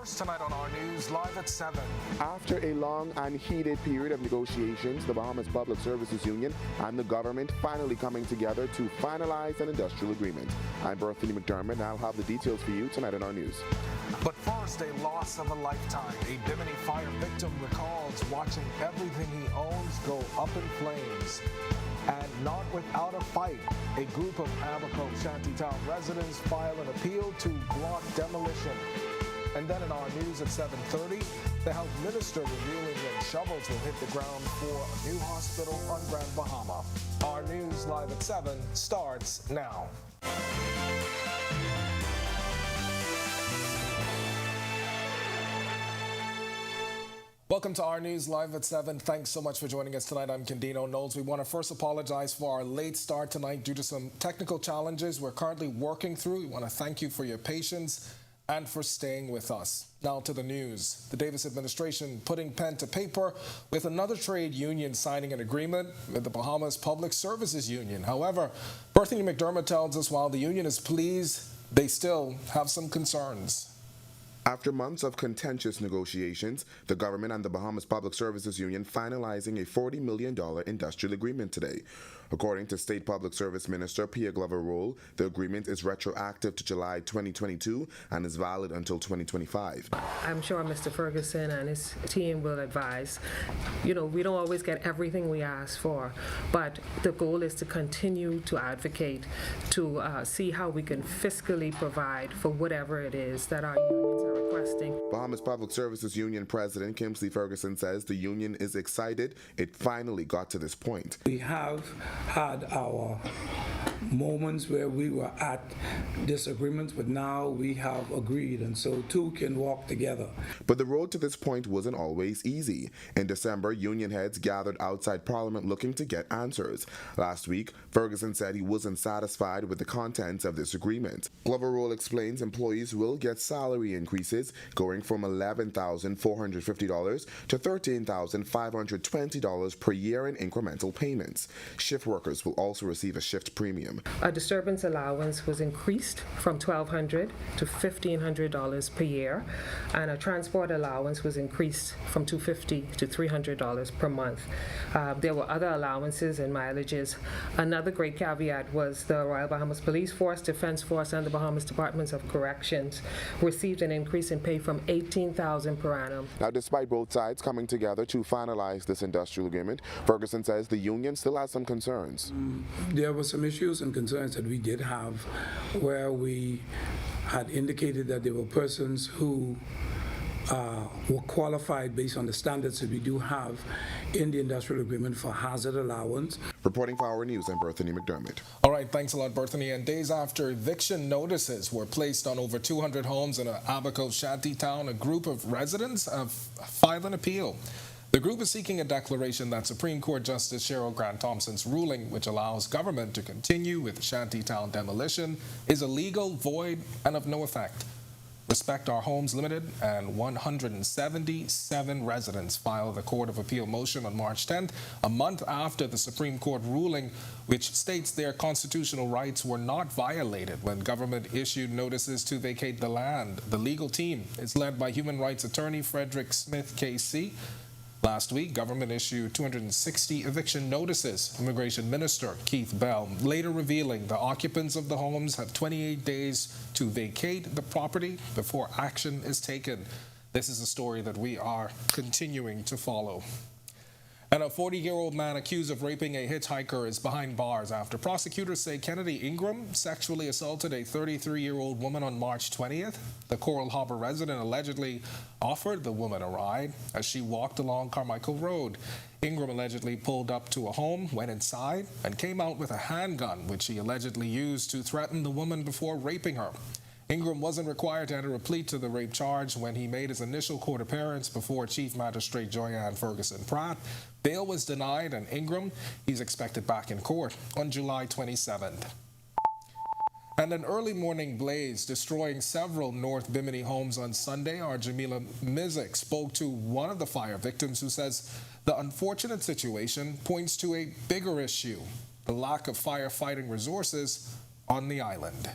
First tonight on our news, live at 7. After a long and heated period of negotiations, the Bahamas Public Services Union and the government finally coming together to finalize an industrial agreement. I'm Berthany McDermott, and I'll have the details for you tonight on our news. But first, a loss of a lifetime. A Bimini fire victim recalls watching everything he owns go up in flames. And not without a fight, a group of Abaco Shantytown residents file an appeal to block demolition. And then in our news at 7:30, the health minister revealing when shovels will hit the ground for a new hospital on Grand Bahama. Our news live at 7 starts now. Welcome to our news live at 7. Thanks so much for joining us tonight. I'm Candino Knowles. We want to first apologize for our late start tonight due to some technical challenges we're currently working through. We want to thank you for your patience and for staying with us. Now to the news. The Davis administration putting pen to paper with another trade union signing an agreement with the Bahamas Public Services Union. However, Berthany McDermott tells us while the union is pleased, they still have some concerns. After months of contentious negotiations, the government and the Bahamas Public Services Union finalizing a $40 million industrial agreement today. According to State Public Service Minister Pierre Glover-Roll, the agreement is retroactive to July 2022 and is valid until 2025. I'm sure Mr. Ferguson and his team will advise. We don't always get everything we ask for, but the goal is to continue to advocate to see how we can fiscally provide for whatever it is that our unions are requesting. Bahamas Public Services Union President Kimsley Ferguson says the union is excited it finally got to this point. We have had our moments where we were at disagreements, but now we have agreed, and so two can walk together. But the road to this point wasn't always easy. In December, union heads gathered outside Parliament looking to get answers. Last week, Ferguson said he wasn't satisfied with the contents of this agreement. Glover-Roll explains employees will get salary increases going from $11,450 to $13,520 per year in incremental payments. Shift workers will also receive a shift premium. A disturbance allowance was increased from $1,200 to $1,500 per year, and a transport allowance was increased from $250 to $300 per month. There were other allowances and mileages. Another great caveat was the Royal Bahamas Police Force, Defense Force, and the Bahamas Departments of Corrections received an increase in pay from $18,000 per annum. Now, despite both sides coming together to finalize this industrial agreement, Ferguson says the union still has some concerns. There were some issues and concerns that we did have where we had indicated that there were persons who were qualified based on the standards that we do have in the industrial agreement for hazard allowance. Reporting for Our News, I'm Berthany McDermott. All right, thanks a lot, Berthany. And days after eviction notices were placed on over 200 homes in Abaco Shantytown, a group of residents have filed an appeal. The group is seeking a declaration that Supreme Court Justice Cheryl Grant Thompson's ruling, which allows government to continue with Shantytown demolition, is illegal, void, and of no effect. Respect Our Homes Limited and 177 residents filed a Court of Appeal motion on March 10th, a month after the Supreme Court ruling, which states their constitutional rights were not violated when government issued notices to vacate the land. The legal team is led by human rights attorney Frederick Smith, KC. Last week, government issued 260 eviction notices. Immigration Minister Keith Bell later revealing the occupants of the homes have 28 days to vacate the property before action is taken. This is a story that we are continuing to follow. And a 40-year-old man accused of raping a hitchhiker is behind bars after prosecutors say Kennedy Ingram sexually assaulted a 33-year-old woman on March 20th. The Coral Harbor resident allegedly offered the woman a ride as she walked along Carmichael Road. Ingram allegedly pulled up to a home, went inside, and came out with a handgun, which he allegedly used to threaten the woman before raping her. Ingram wasn't required to enter a plea to the rape charge when he made his initial court appearance before Chief Magistrate Joyanne Ferguson Pratt. Bail was denied, and Ingram, he's expected back in court on July 27th. And an early morning blaze destroying several North Bimini homes on Sunday. Our Jamila Mizik spoke to one of the fire victims who says the unfortunate situation points to a bigger issue, the lack of firefighting resources on the island.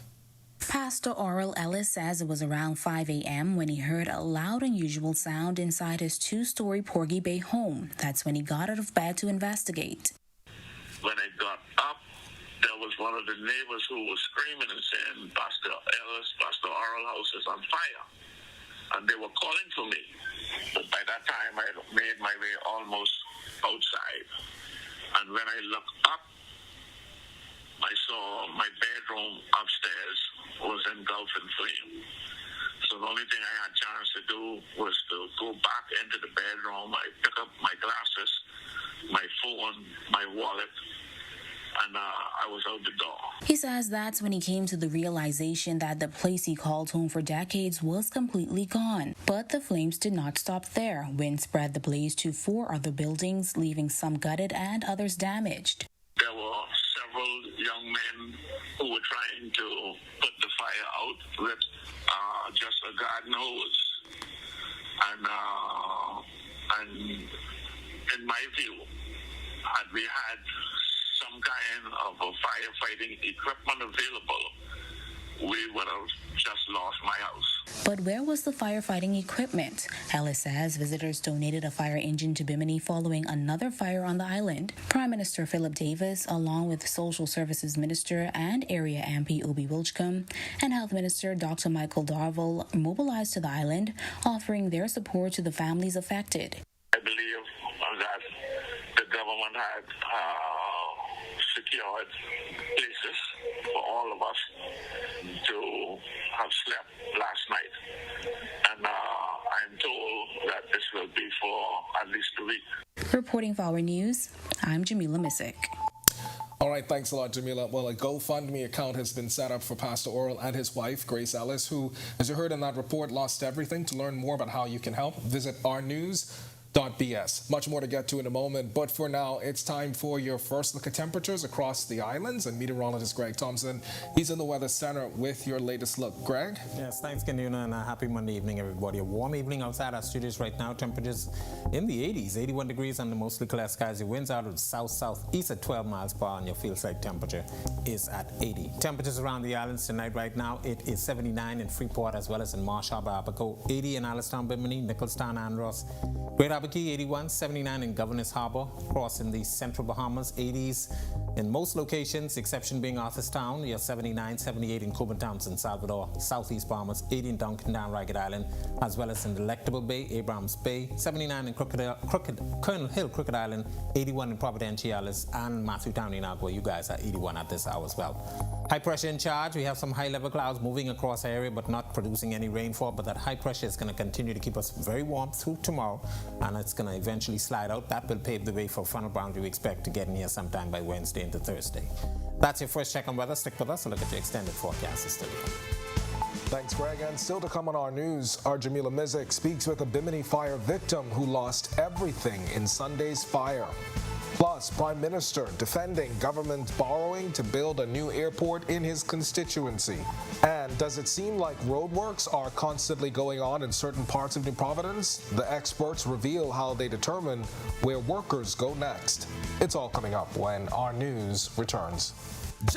Pastor Oral Ellis says it was around 5 a.m. when he heard a loud, unusual sound inside his two-story Porgy Bay home. That's when he got out of bed to investigate. When I got up, there was one of the neighbors who was screaming and saying, Pastor Ellis, Pastor Oral house is on fire. And they were calling for me. But by that time, I had made my way almost outside. And when I looked up, I saw my bedroom upstairs was engulfed in flame. So the only thing I had a chance to do was to go back into the bedroom. I picked up my glasses, my phone, my wallet, and I was out the door. He says that's when he came to the realization that the place he called home for decades was completely gone. But the flames did not stop there. Wind spread the blaze to 4 other buildings, leaving some gutted and others damaged. There were several young men who were trying to put the fire out with just a garden hose. And in my view, had we had some kind of a firefighting equipment available, we would have just lost my house. But where was the firefighting equipment? Ellis says visitors donated a fire engine to Bimini following another fire on the island. Prime Minister Philip Davis, along with Social Services Minister and Area MP Obi Wilchcombe and Health Minister Dr. Michael Darville, mobilized to the island, offering their support to the families affected. I believe that the government had secured places for all of us to have slept last night. And I'm told that this will be for at least a week. Reporting for Our News, I'm Jamila Missick. All right, thanks a lot, Jamila. Well, a GoFundMe account has been set up for Pastor Oral and his wife, Grace Ellis, who, as you heard in that report, lost everything. To learn more about how you can help, visit ournews.bs. Much more to get to in a moment, but for now, it's time for your first look at temperatures across the islands. And meteorologist Greg Thompson, he's in the Weather Center with your latest look. Greg? Yes, thanks, Kenduna, and a happy Monday evening, everybody. A warm evening outside our studios right now. Temperatures in the 80s, 81 degrees under mostly clear skies. Your winds out of the south-southeast at 12 miles per hour, and your feels-like temperature is at 80. Temperatures around the islands tonight right now, it is 79 in Freeport as well as in Marsh Harbor, Abaco, 80 in Allenstown, Bimini, Nicholstown, Andros, Great Abiquiu, 81, 79 in Governors Harbor, across in the central Bahamas, 80s in most locations, exception being Arthurstown, you're 79, 78 in Coburn Town, San Salvador, southeast Bahamas, 80 in Duncantown, Ragged Island, as well as in Delectable Bay, Abrams Bay, 79 in Colonel Hill, Crooked Island, 81 in Providenciales, and Matthewtown, Inagua. You guys are 81 at this hour as well. High pressure in charge. We have some high-level clouds moving across the area, but not producing any rainfall. But that high pressure is going to continue to keep us very warm through tomorrow, and it's going to eventually slide out. That will pave the way for frontal boundary we expect to get in here sometime by Wednesday into Thursday. That's your first check on weather. Stick with us. A look at your extended forecast is still here. Thanks, Greg. And still to come on our news, our Jamila Mizik speaks with a Bimini fire victim who lost everything in Sunday's fire. Plus, Prime Minister defending government borrowing to build a new airport in his constituency. And does it seem like roadworks are constantly going on in certain parts of New Providence? The experts reveal how they determine where workers go next. It's all coming up when our news returns. It's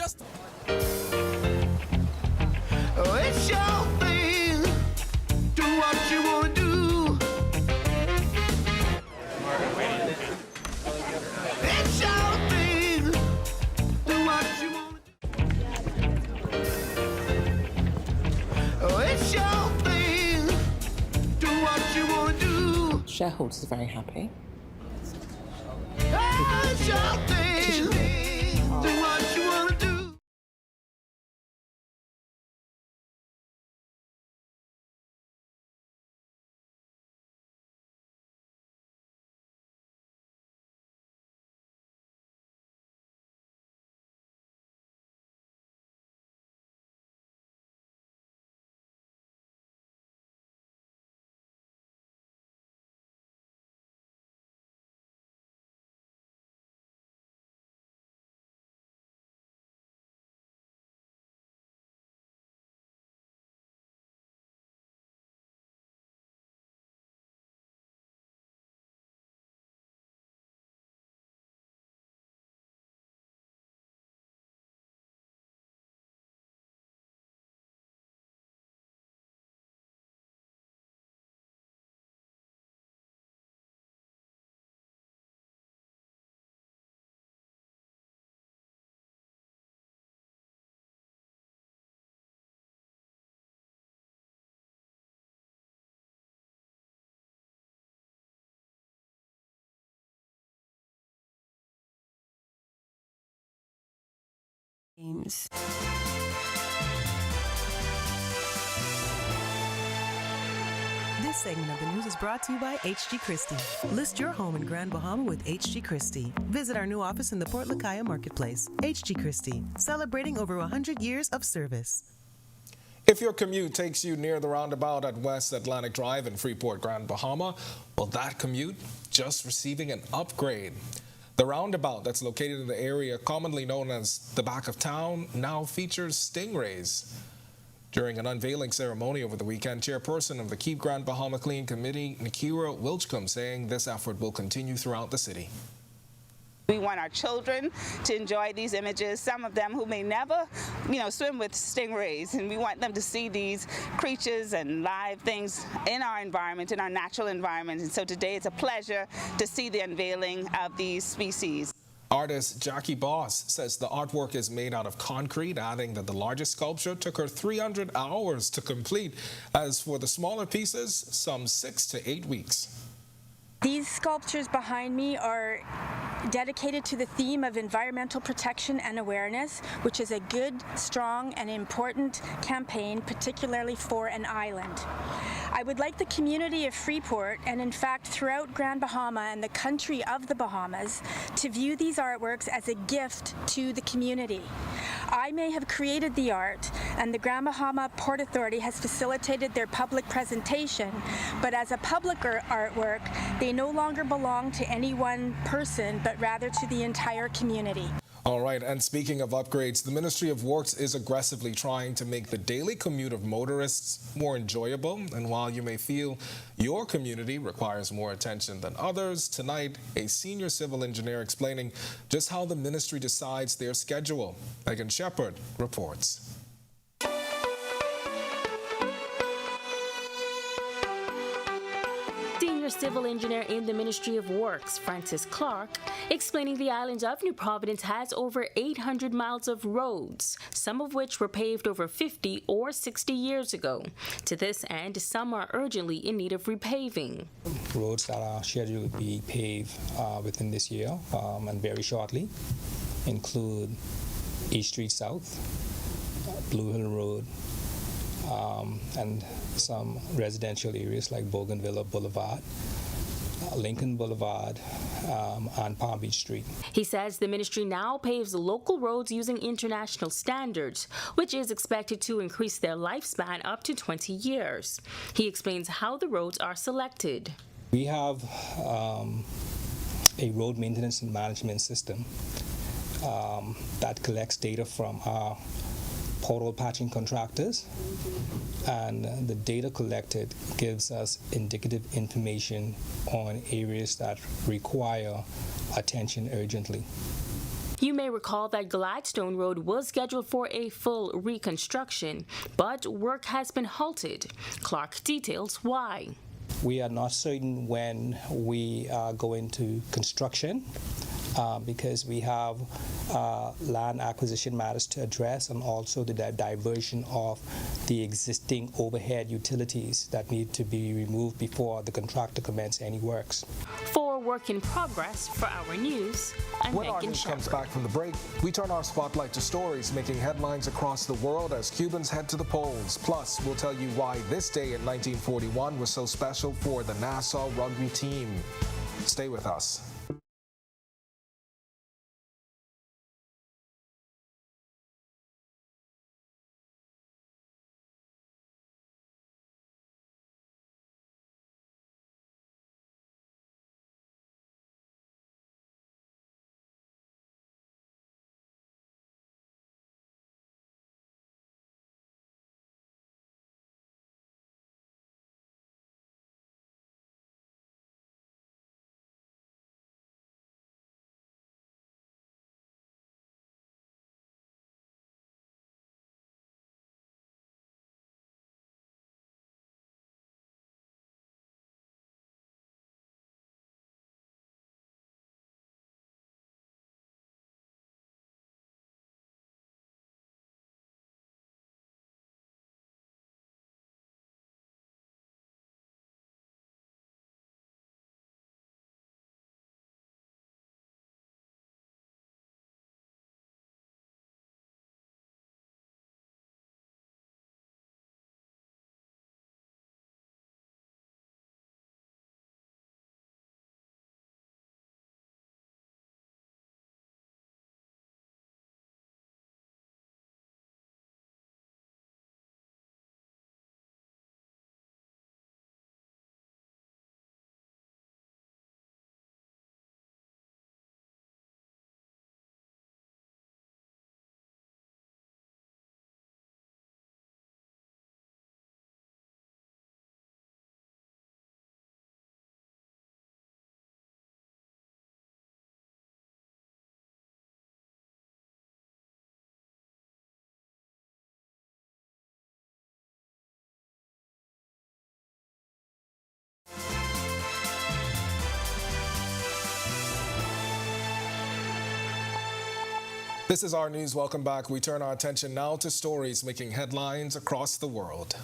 your thing. Do what you want to do. It's your thing. Do what you want to do. It's your thing. Do what you want to do. Shareholders are very happy. It's your thing. Do what you want to do. James. This segment of the news is brought to you by H.G. Christie. List your home in Grand Bahama with H.G. Christie. Visit our new office in the Port Lakaya Marketplace. H.G. Christie, celebrating over 100 years of service. If your commute takes you near the roundabout at West Atlantic Drive in Freeport, Grand Bahama, well, that commute just receiving an upgrade. The roundabout that's located in the area commonly known as the back of town now features stingrays. During an unveiling ceremony over the weekend, chairperson of the Keep Grand Bahama Clean Committee, Nikira Wilchcombe, saying this effort will continue throughout the city. We want our children to enjoy these images, some of them who may never, swim with stingrays, and we want them to see these creatures and live things in our environment, in our natural environment. And so today it's a pleasure to see the unveiling of these species. Artist Jackie Boss says the artwork is made out of concrete, adding that the largest sculpture took her 300 hours to complete. As for the smaller pieces, some 6 to 8 weeks. These sculptures behind me are dedicated to the theme of environmental protection and awareness, which is a good, strong, and important campaign, particularly for an island. I would like the community of Freeport, and in fact throughout Grand Bahama and the country of the Bahamas, to view these artworks as a gift to the community. I may have created the art, and the Grand Bahama Port Authority has facilitated their public presentation, but as a public artwork, they no longer belong to any one person, but rather to the entire community. All right, and speaking of upgrades, the Ministry of Works is aggressively trying to make the daily commute of motorists more enjoyable. And while you may feel your community requires more attention than others, tonight, a senior civil engineer explaining just how the ministry decides their schedule. Megan Shepard reports. Senior civil engineer in the Ministry of Works, Francis Clark, explaining the island of New Providence has over 800 miles of roads, some of which were paved over 50 or 60 years ago. To this end, some are urgently in need of repaving. Roads that are scheduled to be paved within this year and very shortly include East Street South, Blue Hill Road, and some residential areas like Bougainvillea Boulevard, Lincoln Boulevard, and Palm Beach Street. He says the ministry now paves local roads using international standards, which is expected to increase their lifespan up to 20 years. He explains how the roads are selected. We have a road maintenance and management system that collects data from our pothole patching contractors, and the data collected gives us indicative information on areas that require attention urgently. You may recall that Gladstone Road was scheduled for a full reconstruction, but work has been halted. Clark details why. We are not certain when we go into construction because we have land acquisition matters to address, and also the diversion of the existing overhead utilities that need to be removed before the contractor commences any works. For Work in Progress for Our News, I'm When our Megan news Shepard. comes back from the break, we turn our spotlight to stories making headlines across the world as Cubans head to the polls. Plus, we'll tell you why this day in 1941 was so special for the Nassau rugby team. Stay with us. This is our news. Welcome back. We turn our attention now to stories making headlines across the world.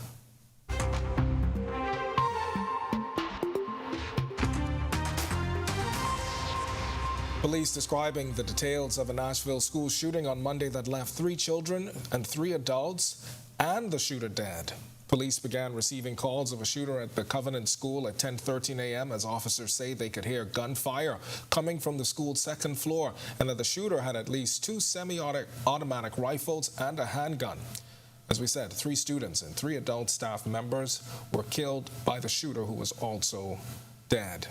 Police describing the details of a Nashville school shooting on Monday that left 3 children and 3 adults and the shooter dead. Police began receiving calls of a shooter at the Covenant School at 10:13 a.m. as officers say they could hear gunfire coming from the school's 2nd floor and that the shooter had at least 2 semi-automatic rifles and a handgun. As we said, 3 students and 3 adult staff members were killed by the shooter, who was also dead.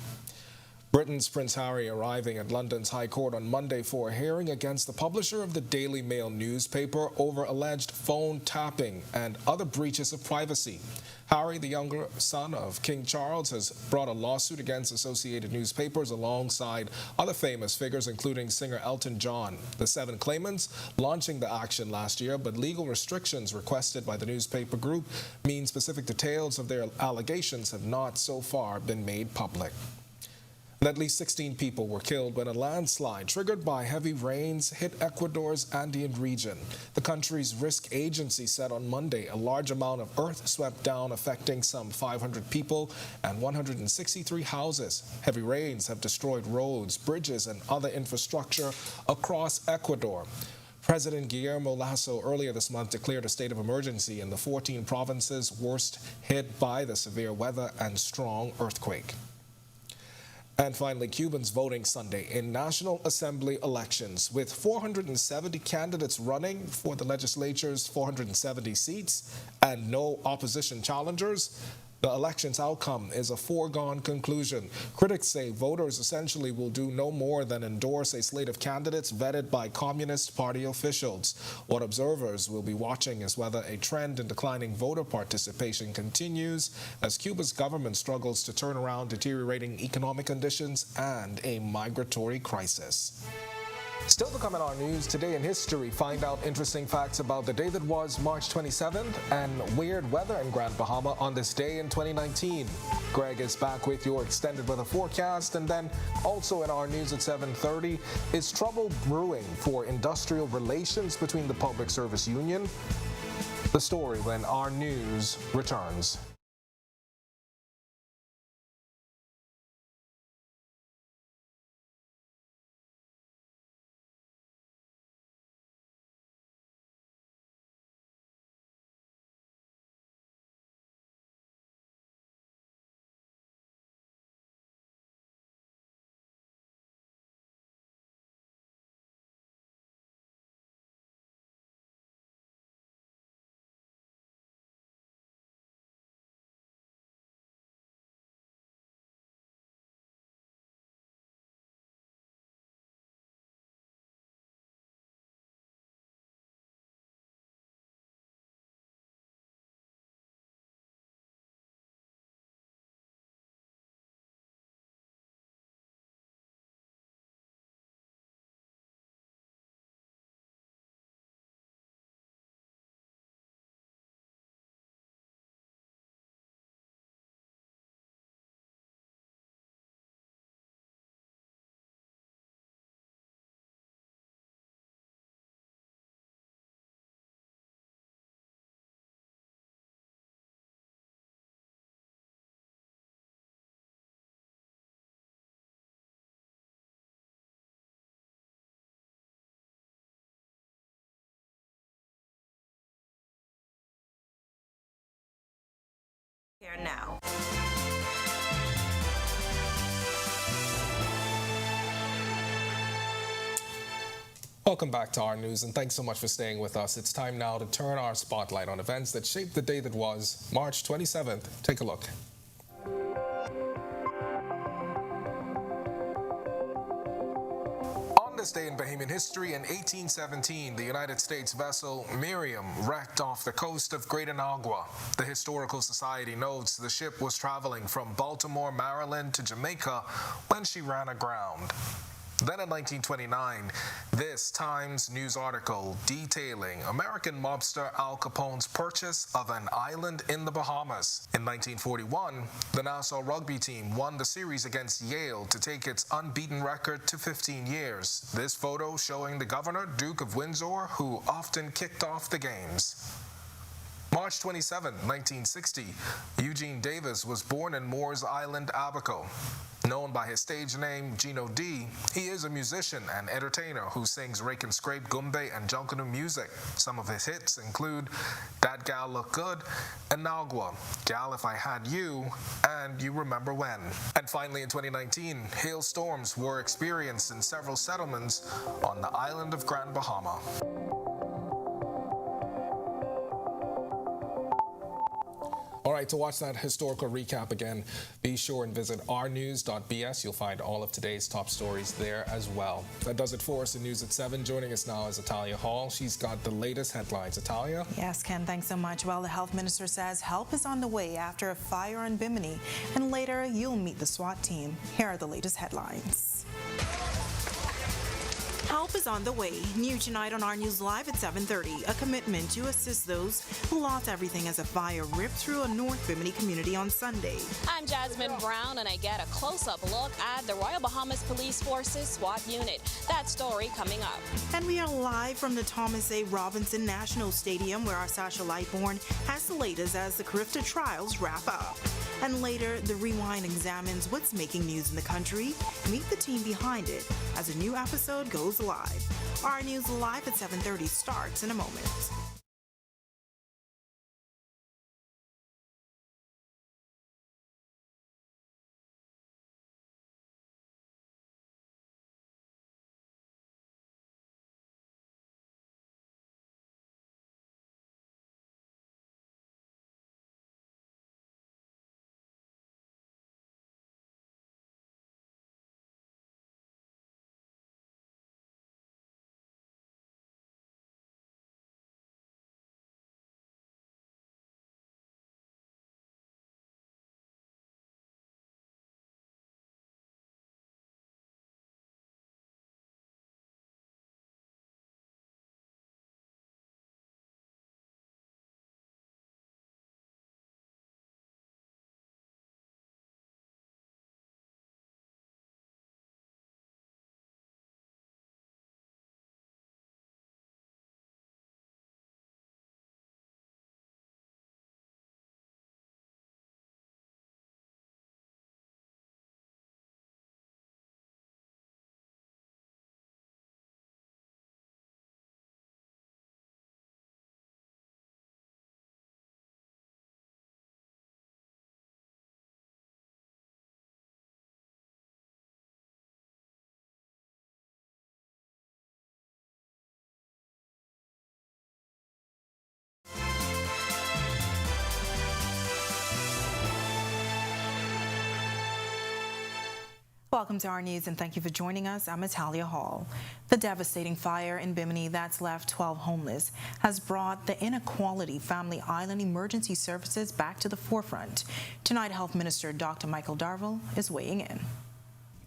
Britain's Prince Harry arriving at London's High Court on Monday for a hearing against the publisher of the Daily Mail newspaper over alleged phone tapping and other breaches of privacy. Harry, the younger son of King Charles, has brought a lawsuit against Associated Newspapers alongside other famous figures, including singer Elton John. The 7 claimants launching the action last year, but legal restrictions requested by the newspaper group mean specific details of their allegations have not so far been made public. At least 16 people were killed when a landslide triggered by heavy rains hit Ecuador's Andean region. The country's risk agency said on Monday a large amount of earth swept down, affecting some 500 people and 163 houses. Heavy rains have destroyed roads, bridges, and other infrastructure across Ecuador. President Guillermo Lasso earlier this month declared a state of emergency in the 14 provinces worst hit by the severe weather and strong earthquake. And finally, Cubans voting Sunday in National Assembly elections. With 470 candidates running for the legislature's 470 seats and no opposition challengers, the election's outcome is a foregone conclusion. Critics say voters essentially will do no more than endorse a slate of candidates vetted by Communist Party officials. What observers will be watching is whether a trend in declining voter participation continues as Cuba's government struggles to turn around deteriorating economic conditions and a migratory crisis. Still to come in our news, today in history, find out interesting facts about the day that was March 27th and weird weather in Grand Bahama on this day in 2019. Greg is back with your extended weather forecast, and then also in our news at 7:30, is trouble brewing for industrial relations between the Public Service Union? The story when our news returns. Here now. Welcome back to our news, and thanks so much for staying with us. It's time now to turn our spotlight on events that shaped the day that was March 27th. Take a look. On this day in Bahamian history, in 1817, the United States vessel Miriam wrecked off the coast of Great Anagua. The Historical Society notes the ship was traveling from Baltimore, Maryland to Jamaica when she ran aground. Then in 1929, this Times News article detailing American mobster Al Capone's purchase of an island in the Bahamas. In 1941, the Nassau rugby team won the series against Yale to take its unbeaten record to 15 years. This photo showing the governor, Duke of Windsor, who often kicked off the games. March 27, 1960, Eugene Davis was born in Moores Island, Abaco. Known by his stage name Gino D, he is a musician and entertainer who sings rake and scrape, gumbe, and junkanu music. Some of his hits include That Gal Look Good and Nagua, Gal If I Had You, and You Remember When. And finally in 2019, hailstorms were experienced in several settlements on the island of Grand Bahama. All right, to watch that historical recap again, be sure and visit ournews.bs. You'll find all of today's top stories there as well. That does it for us in News at 7. Joining us now is Italia Hall. She's got the latest headlines. Italia? Yes, Ken, thanks so much. Well, the health minister says help is on the way after a fire in Bimini. And later, you'll meet the SWAT team. Here are the latest headlines. Help is on the way. New tonight on Our News Live at 7:30. A commitment to assist those who lost everything as a fire ripped through a North Bimini community on Sunday. I'm Jasmine Brown, and I get a close-up look at the Royal Bahamas Police Force's SWAT unit. That story coming up. And we are live from the Thomas A. Robinson National Stadium, where our Sasha Lightbourne has the latest as the Carifta trials wrap up. And later, the Rewind examines what's making news in the country. Meet the team behind it as a new episode goes live. Our News Live at 7:30 starts in a moment. Welcome to Our News and thank you for joining us. I'm Italia Hall. The devastating fire in Bimini that's left 12 homeless has brought the Inequality Family Island Emergency Services back to the forefront. Tonight, Health Minister Dr. Michael Darville is weighing in.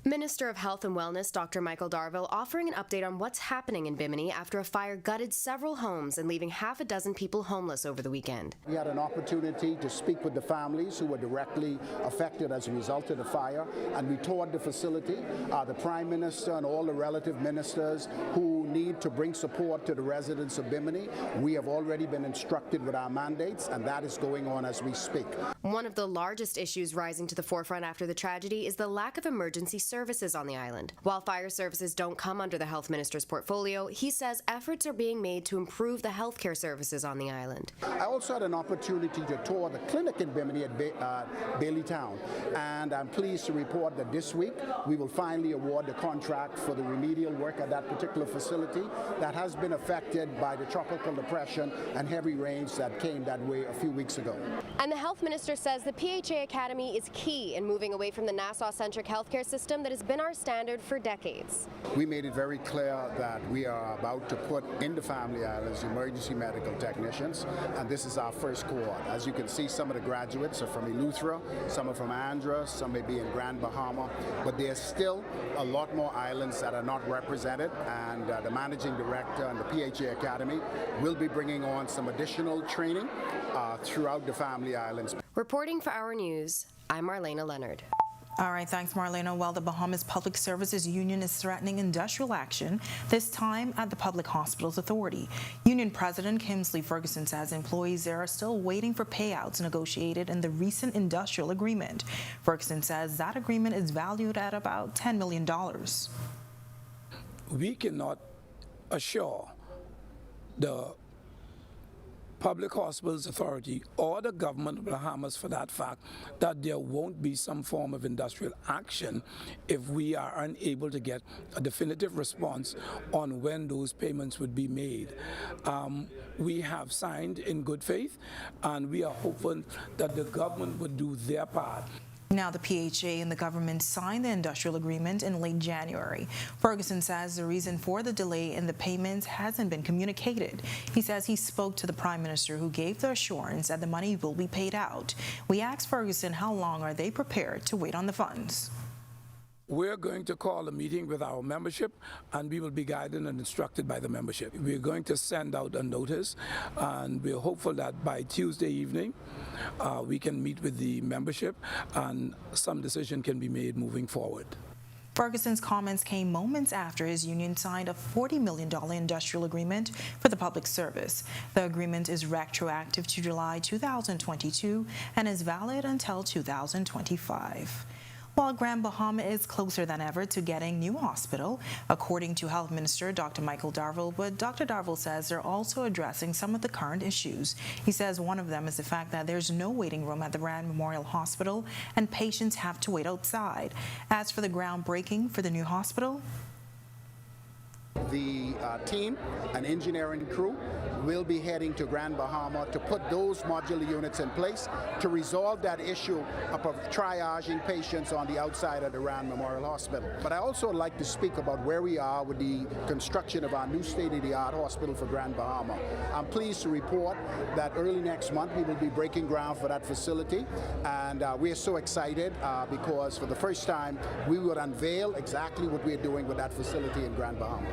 Minister of Health and Wellness Dr. Michael Darville offering an update on what's happening in Bimini after a fire gutted several homes and leaving half a dozen people homeless over the weekend. We had an opportunity to speak with the families who were directly affected as a result of the fire, and we toured the facility. The Prime Minister and all the relative ministers who need to bring support to the residents of Bimini, we have already been instructed with our mandates, and that is going on as we speak. One of the largest issues rising to the forefront after the tragedy is the lack of emergency services on the island. While fire services don't come under the health minister's portfolio, he says efforts are being made to improve the healthcare services on the island. I also had an opportunity to tour the clinic in Bimini at Baileytown, and I'm pleased to report that this week we will finally award the contract for the remedial work at that particular facility that has been affected by the tropical depression and heavy rains that came that way a few weeks ago. And the health minister says the PHA Academy is key in moving away from the Nassau-centric healthcare system that has been our standard for decades. We made it very clear that we are about to put in the Family Islands emergency medical technicians, and this is our first cohort. As you can see, some of the graduates are from Eleuthera, some are from Andros, some may be in Grand Bahama, but there's still a lot more islands that are not represented, and the managing director and the PHA Academy will be bringing on some additional training throughout the Family Islands. Reporting for Our News, I'm Marlena Leonard. All right, thanks, Marlena. Well, the Bahamas Public Services Union is threatening industrial action, this time at the Public Hospitals Authority. Union President Kimsley Ferguson says employees there are still waiting for payouts negotiated in the recent industrial agreement. Ferguson says that agreement is valued at about $10 million. We cannot assure the Public Hospitals Authority or the government of Bahamas, for that fact, that there won't be some form of industrial action if we are unable to get a definitive response on when those payments would be made. We have signed in good faith, and we are hoping that the government would do their part. Now, the PHA and the government signed the industrial agreement in late January. Ferguson says the reason for the delay in the payments hasn't been communicated. He says he spoke to the Prime Minister, who gave the assurance that the money will be paid out. We asked Ferguson how long are they prepared to wait on the funds. We're going to call a meeting with our membership, and we will be guided and instructed by the membership. We're going to send out a notice, and we're hopeful that by Tuesday evening we can meet with the membership and some decision can be made moving forward. Ferguson's comments came moments after his union signed a $40 million industrial agreement for the public service. The agreement is retroactive to July 2022 and is valid until 2025. While Grand Bahama is closer than ever to getting new hospital, according to Health Minister Dr. Michael Darville, but Dr. Darville says they're also addressing some of the current issues. He says one of them is the fact that there's no waiting room at the Rand Memorial Hospital and patients have to wait outside. As for the groundbreaking for the new hospital, the team and engineering crew will be heading to Grand Bahama to put those modular units in place to resolve that issue of triaging patients on the outside of the Rand Memorial Hospital. But I also would like to speak about where we are with the construction of our new state-of-the-art hospital for Grand Bahama. I'm pleased to report that early next month we will be breaking ground for that facility, and we are so excited because for the first time we will unveil exactly what we're doing with that facility in Grand Bahama.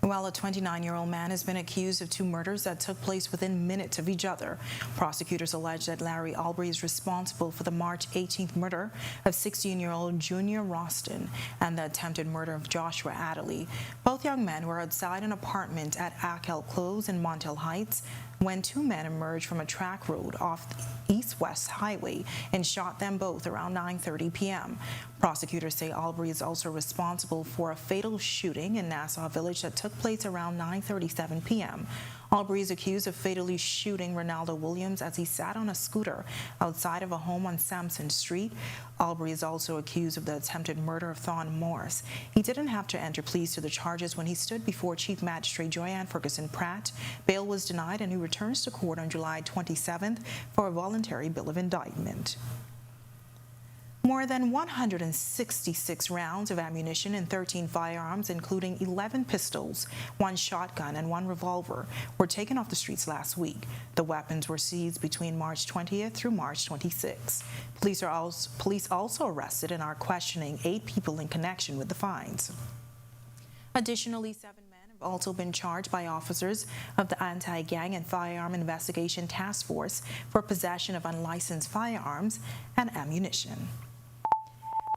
Well, a 29-year-old man has been accused of two murders that took place within minutes of each other. Prosecutors allege that Larry Albury is responsible for the March 18th murder of 16-year-old Junior Roston and the attempted murder of Joshua Adderley. Both young men were outside an apartment at Akel Close in Montel Heights when two men emerged from a track road off the East-West Highway and shot them both around 9:30 p.m. Prosecutors say Albury is also responsible for a fatal shooting in Nassau Village that took place around 9:37 p.m. Albury is accused of fatally shooting Ronaldo Williams as he sat on a scooter outside of a home on Sampson Street. Albury is also accused of the attempted murder of Thon Morris. He didn't have to enter pleas to the charges when he stood before Chief Magistrate Joyanne Ferguson Pratt. Bail was denied and he returns to court on July 27th for a voluntary bill of indictment. More than 166 rounds of ammunition and 13 firearms, including 11 pistols, 1 shotgun, and 1 revolver, were taken off the streets last week. The weapons were seized between March 20th through March 26th. Police also arrested and are questioning 8 people in connection with the finds. Additionally, 7 men have also been charged by officers of the Anti-Gang and Firearm Investigation Task Force for possession of unlicensed firearms and ammunition.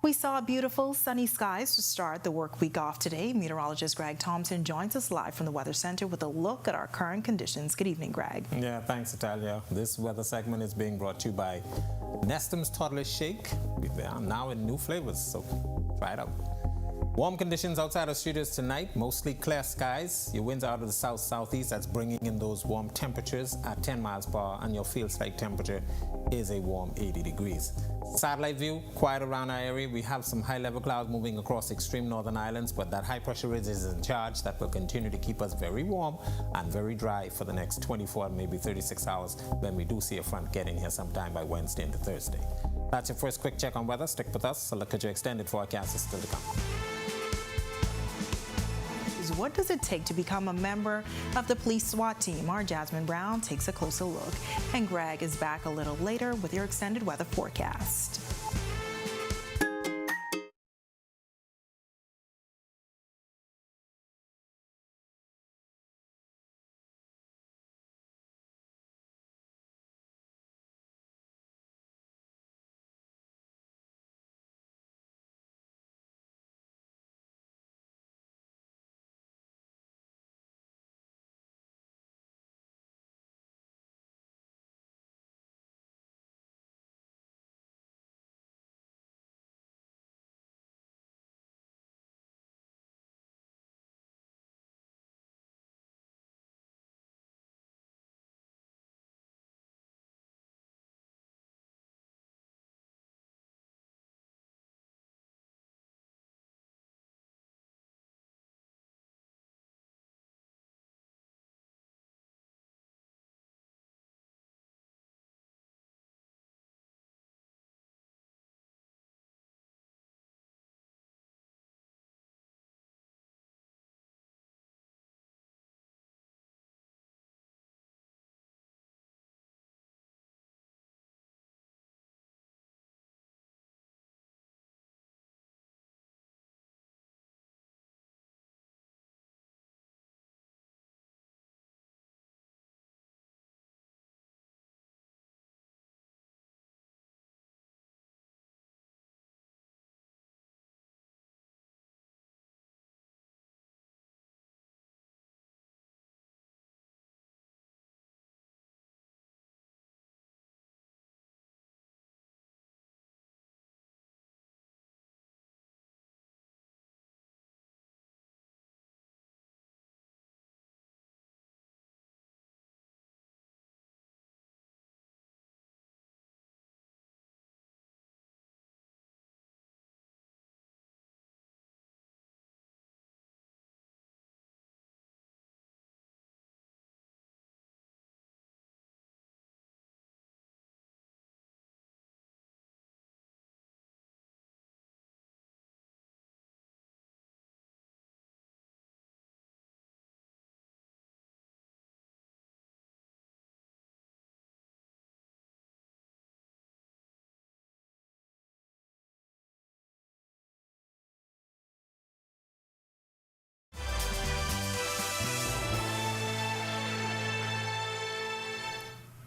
We saw beautiful sunny skies to start the work week off today. Meteorologist Greg Thompson joins us live from the Weather Center with a look at our current conditions. Good evening, Greg. Yeah, thanks, Natalia. This weather segment is being brought to you by Nestum's Toddler Shake. They are now in new flavors, so try it out. Warm conditions outside of studios tonight, mostly clear skies. Your winds out of the south-southeast, that's bringing in those warm temperatures at 10 miles per hour, and your feels like temperature is a warm 80 degrees. Satellite view, quiet around our area. We have some high-level clouds moving across extreme northern islands, but that high-pressure ridge is in charge. That will continue to keep us very warm and very dry for the next 24, maybe 36 hours when we do see a front get in here sometime by Wednesday into Thursday. That's your first quick check on weather. Stick with us. A look at your extended forecast is still to come. What does it take to become a member of the police SWAT team? Our Jasmine Brown takes a closer look. And Greg is back a little later with your extended weather forecast.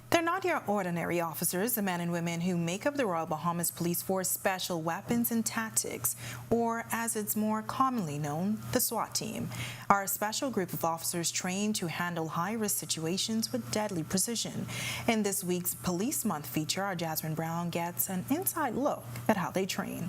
They're not your ordinary officers, the men and women who make up the Royal Bahamas Police Force Special Weapons and Tactics, or as it's more commonly known, the SWAT team, are a special group of officers trained to handle high-risk situations with deadly precision. In this week's Police Month feature, our Jasmine Brown gets an inside look at how they train.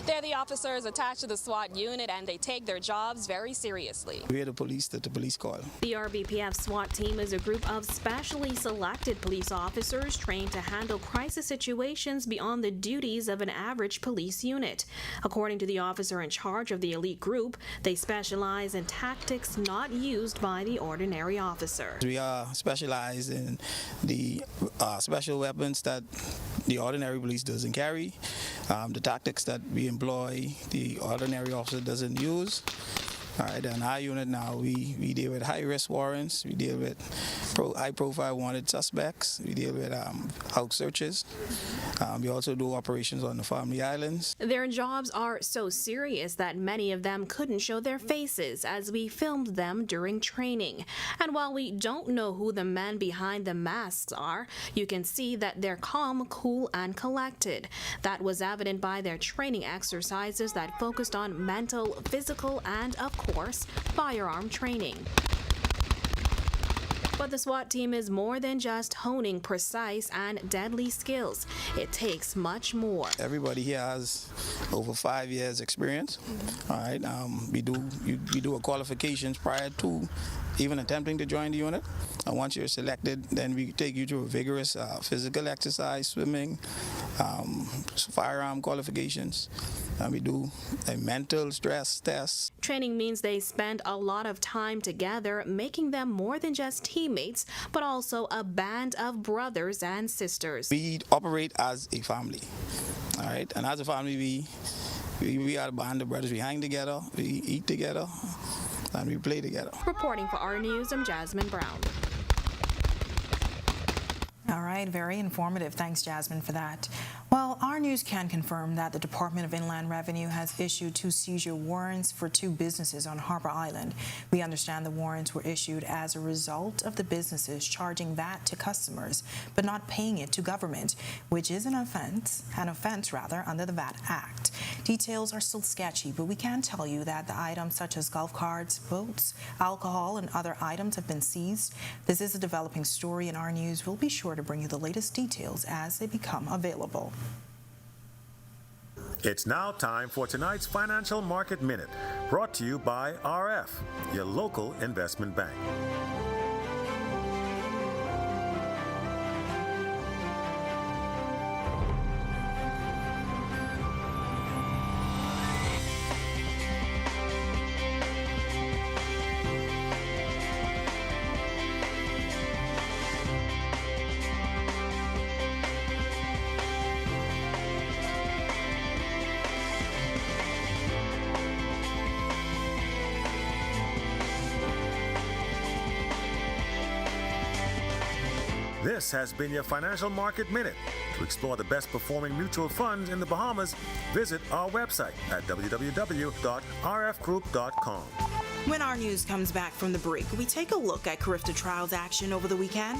They're the officers attached to the SWAT unit, and they take their jobs very seriously. We're the police that the police call. The RBPF SWAT team is a group of specially selected police officers trained to handle crisis situations beyond the duties of an average police unit. According to the officer in charge of the elite group, they specialize in tactics not used by the ordinary officer. We are specialized in the special weapons that the ordinary police doesn't carry, the tactics that we employ the ordinary officer doesn't use. All right, in our unit now, we deal with high-risk warrants, we deal with high-profile wanted suspects, we deal with house searches. We also do operations on the Family Islands. Their jobs are so serious that many of them couldn't show their faces as we filmed them during training. And while we don't know who the men behind the masks are, you can see that they're calm, cool, and collected. That was evident by their training exercises that focused on mental, physical, and, of course, firearm training. But the SWAT team is more than just honing precise and deadly skills. It takes much more. Everybody here has over 5 years experience. All right, we do a qualifications prior to even attempting to join the unit. And once you're selected, then we take you through a vigorous physical exercise, swimming, firearm qualifications. And we do a mental stress test. Training means they spend a lot of time together, making them more than just teammates, but also a band of brothers and sisters. We operate as a family, all right? And as a family, we are a band of brothers. We hang together, we eat together, and we play together. Reporting for Our News, I'm Jasmine Brown. All right, very informative. Thanks, Jasmine, for that. Well, Our News can confirm that the Department of Inland Revenue has issued 2 seizure warrants for 2 businesses on Harbor Island. We understand the warrants were issued as a result of the businesses charging VAT to customers, but not paying it to government, which is an offense under the VAT Act. Details are still sketchy, but we can tell you that the items such as golf carts, boats, alcohol, and other items have been seized. This is a developing story, and Our News will be sure to bring you the latest details as they become available. It's now time for tonight's Financial Market Minute, brought to you by RF, your local investment bank. This has been your Financial Market Minute. To explore the best performing mutual funds in the Bahamas, visit our website at www.rfgroup.com. When Our News comes back from the break, we take a look at Carifta Trials action over the weekend.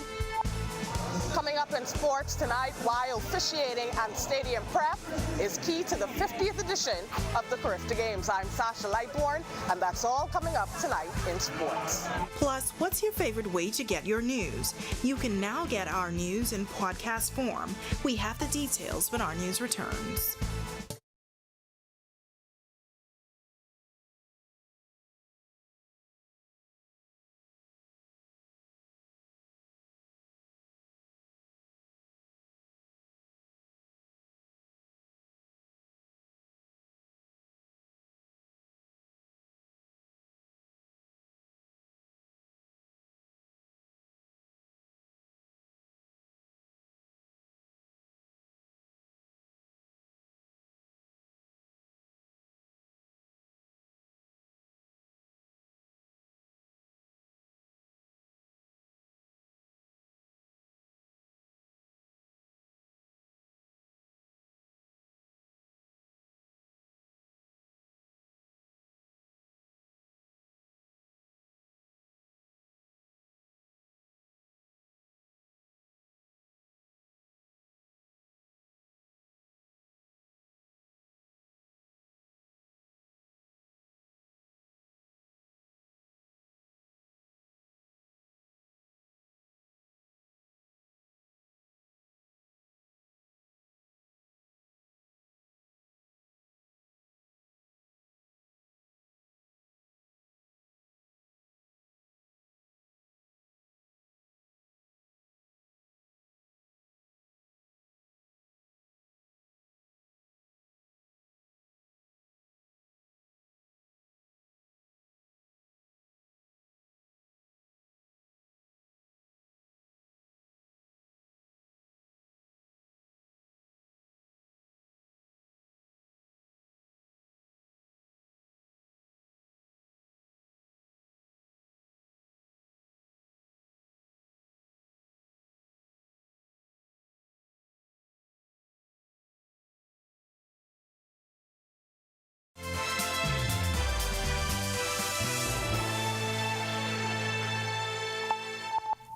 Coming up in sports tonight, why officiating and stadium prep is key to the 50th edition of the Carifta Games. I'm Sasha Lightborn, and that's all coming up tonight in sports. Plus, what's your favorite way to get your news? You can now get Our News in podcast form. We have the details when Our News returns.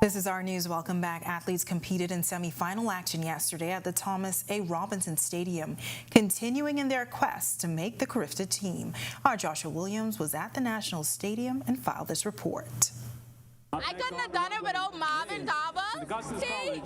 This is Our News. Welcome back. Athletes competed in semifinal action yesterday at the Thomas A. Robinson Stadium, continuing in their quest to make the Carifta team. Our Joshua Williams was at the National Stadium and filed this report. I couldn't have done it without Marvin Garber.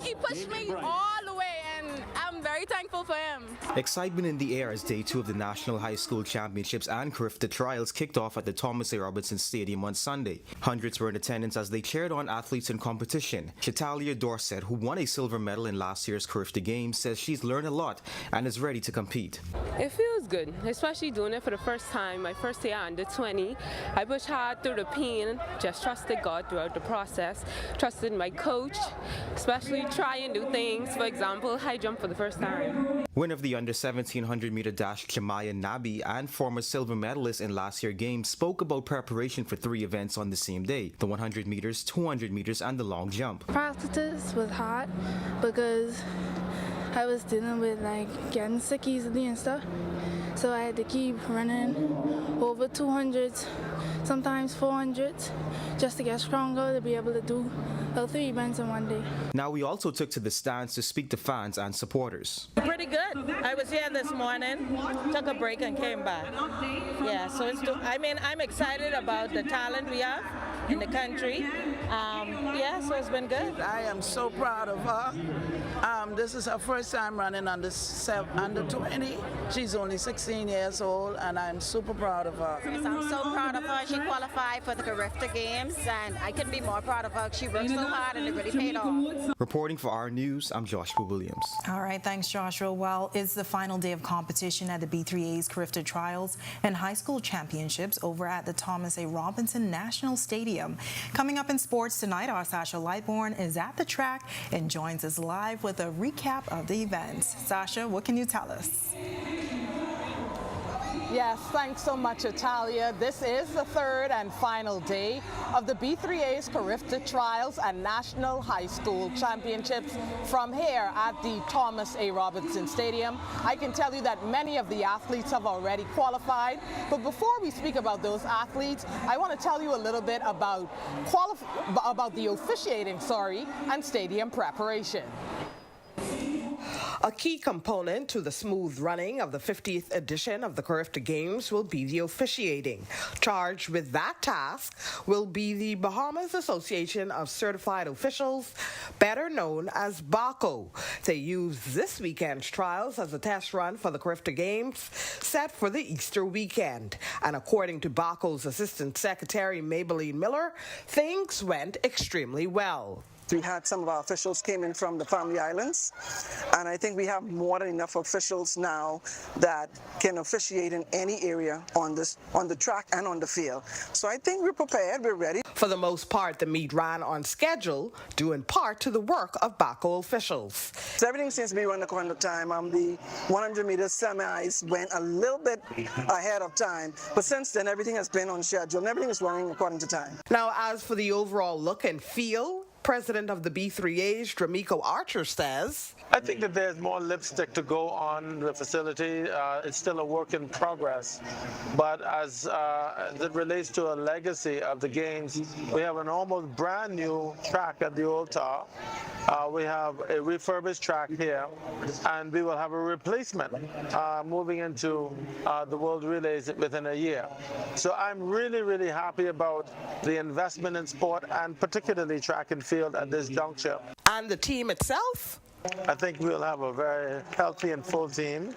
He pushed me all the way, and I'm very thankful for him. Excitement in the air as Day 2 of the National High School Championships and Carifta Trials kicked off at the Thomas A. Robinson Stadium on Sunday. Hundreds were in attendance as they cheered on athletes in competition. Chatalia Dorset, who won a silver medal in last year's Carifta Games, says she's learned a lot and is ready to compete. It feels good, especially doing it for the first time, my first year under 20. I pushed hard through the pain, just trusted God throughout the process, trusted my coach, especially trying new things, for example, high jump for the first time. Winner of the under 1700 meter dash, Jamaya Nabi, and former silver medalist in last year's games spoke about preparation for 3 events on the same day: the 100 meters, 200 meters, and the long jump. Practice was hard because I was dealing with getting sick easily and stuff. So I had to keep running over 200s, sometimes 400s, just to get stronger to be able to do 3 events in one day. Now we also took to the stands to speak to fans and supporters. Pretty good. I was here this morning, took a break and came back. Yeah, so I'm excited about the talent we have in the country. So it's been good. I am so proud of her. This is her first time running under 20. She's only 16 years old, and I'm super proud of her. Yes, I'm so proud of her. She qualified for the Carifta Games, and I couldn't be more proud of her. She worked so hard, and it really paid off. Reporting for Our News, I'm Joshua Williams. All right, thanks, Joshua. Well, it's the final day of competition at the B3A's Carifta Trials and High School Championships over at the Thomas A. Robinson National Stadium. Coming up in sports tonight, our Sasha Lightbourne is at the track and joins us live with a recap of the events. Sasha, what can you tell us? Yes, thanks so much, Italia. This is the 3rd and final day of the B3A's Carifta Trials and National High School Championships from here at the Thomas A. Robinson Stadium. I can tell you that many of the athletes have already qualified, but before we speak about those athletes, I want to tell you a little bit about the officiating, and stadium preparation. A key component to the smooth running of the 50th edition of the Carifta Games will be the officiating. Charged with that task will be the Bahamas Association of Certified Officials, better known as BACO. They use this weekend's trials as a test run for the Carifta Games set for the Easter weekend. And according to BACO's Assistant Secretary Maybelline Miller, things went extremely well. We had some of our officials came in from the Family Islands, and I think we have more than enough officials now that can officiate in any area on the track and on the field. So I think we're prepared, we're ready. For the most part, the meet ran on schedule, due in part to the work of BACO officials. So everything seems to be running according to time. The 100 meter semis went a little bit ahead of time, but since then everything has been on schedule and everything is running according to time. Now, as for the overall look and feel, President of the B3A's, Dramico Archer, says, I think that there's more lipstick to go on the facility. It's still a work in progress. But as it relates to a legacy of the games, we have an almost brand new track at the Old Tower. We have a refurbished track here, and we will have a replacement moving into the World Relays within a year. So I'm really, really happy about the investment in sport, and particularly track and field at this juncture. And the team itself? I think we'll have a very healthy and full team.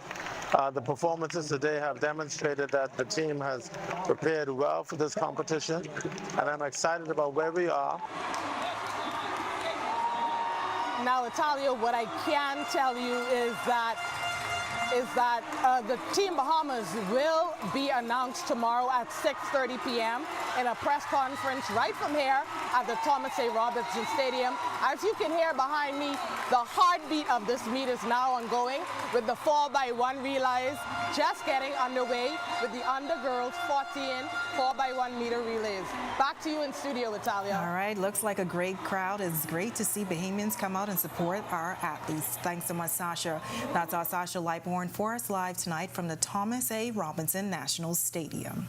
The performances today have demonstrated that the team has prepared well for this competition, and I'm excited about where we are. Now, Italia, what I can tell you is that the Team Bahamas will be announced tomorrow at 6:30 p.m. in a press conference right from here at the Thomas A. Robinson Stadium. As you can hear behind me, the heartbeat of this meet is now ongoing with the 4x1 relays just getting underway with the undergirls 14 4x1 meter relays. Back to you in studio, Italia. All right, looks like a great crowd. It's great to see Bahamians come out and support our athletes. Thanks so much, Sasha. That's our Sasha Lightbourne for us live tonight from the Thomas A. Robinson National Stadium.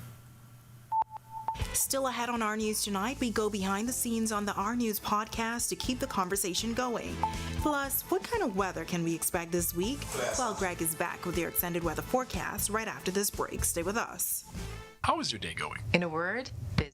Still ahead on Our News Tonight, we go behind the scenes on the Our News podcast to keep the conversation going. Plus, what kind of weather can we expect this week? Well, Greg is back with your extended weather forecast right after this break. Stay with us. How is your day going? In a word, busy.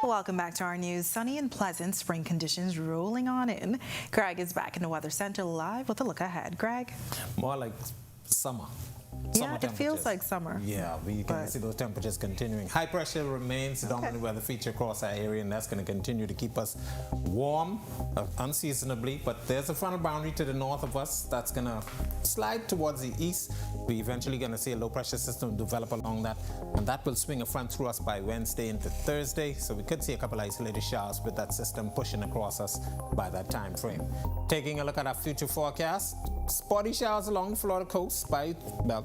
Welcome back to our news. Sunny and pleasant spring conditions rolling on in. Greg is back in the Weather Center live with a look ahead. Greg? More like summer. Yeah, it feels like summer. Yeah, we can see those temperatures continuing. High pressure remains the dominant weather feature across our area, and that's going to continue to keep us warm unseasonably. But there's a frontal boundary to the north of us that's going to slide towards the east. We're eventually going to see a low pressure system develop along that, and that will swing a front through us by Wednesday into Thursday. So we could see a couple isolated showers with that system pushing across us by that time frame. Taking a look at our future forecast, spotty showers along the Florida coast by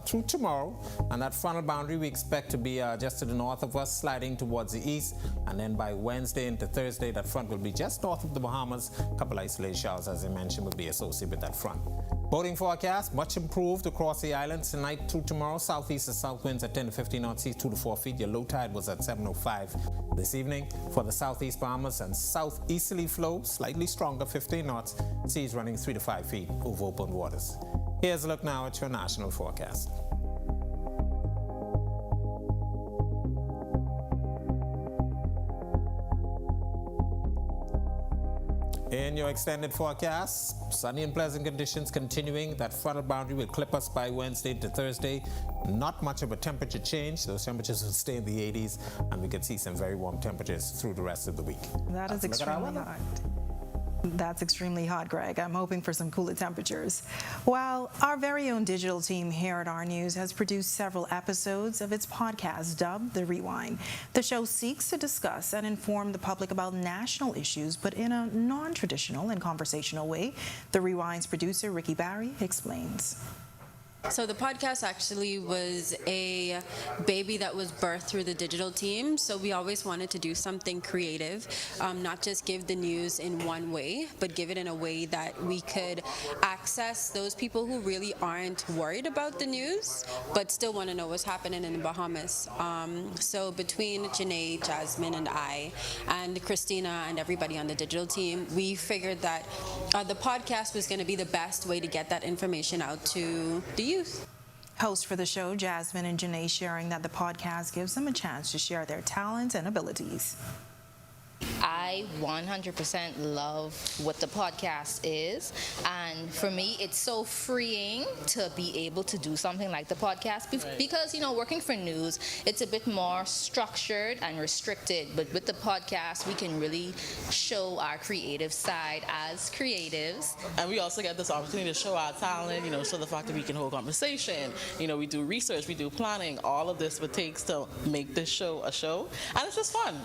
through tomorrow, and that frontal boundary we expect to be just to the north of us, sliding towards the east, and then by Wednesday into Thursday that front will be just north of the Bahamas. A couple isolated showers, as I mentioned, will be associated with that front. Boating forecast much improved across the islands tonight through tomorrow. Southeast and south winds at 10 to 15 knots, seas 2 to 4 feet. Your low tide was at 7:05 this evening. For the southeast Bahamas and southeasterly flow, slightly stronger, 15 knots, seas running 3 to 5 feet over open waters. Here's a look now at your national forecast. In your extended forecast, sunny and pleasant conditions continuing. That frontal boundary will clip us by Wednesday to Thursday. Not much of a temperature change. Those temperatures will stay in the 80s, and we can see some very warm temperatures through the rest of the week. That is extremely hot. That's extremely hot, Greg. I'm hoping for some cooler temperatures. Well, our very own digital team here at Our News has produced several episodes of its podcast dubbed The Rewind. The show seeks to discuss and inform the public about national issues, but in a non-traditional and conversational way. The Rewind's producer, Ricky Barry, explains. So the podcast actually was a baby that was birthed through the digital team. So we always wanted to do something creative, not just give the news in one way, but give it in a way that we could access those people who really aren't worried about the news, but still want to know what's happening in the Bahamas. So between Janae, Jasmine, and I, and Christina, and everybody on the digital team, we figured that the podcast was going to be the best way to get that information out to the youth. Hosts for the show, Jasmine and Janae, sharing that the podcast gives them a chance to share their talents and abilities. I 100% love what the podcast is, and for me it's so freeing to be able to do something like the podcast because, you know, working for news, it's a bit more structured and restricted, but with the podcast we can really show our creative side as creatives. And we also get this opportunity to show our talent, you know, show the fact that we can hold conversation, you know, we do research, we do planning, all of this what it takes to make this show a show, and it's just fun.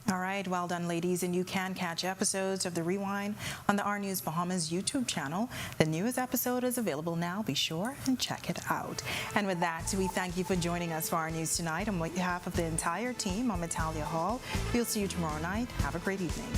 All right, well done, ladies. And you can catch episodes of The Rewind on the Our News Bahamas YouTube channel. The newest episode is available now. Be sure and check it out. And with that, we thank you for joining us for Our News tonight. On behalf of the entire team, I'm Natalia Hall. We'll see you tomorrow night. Have a great evening.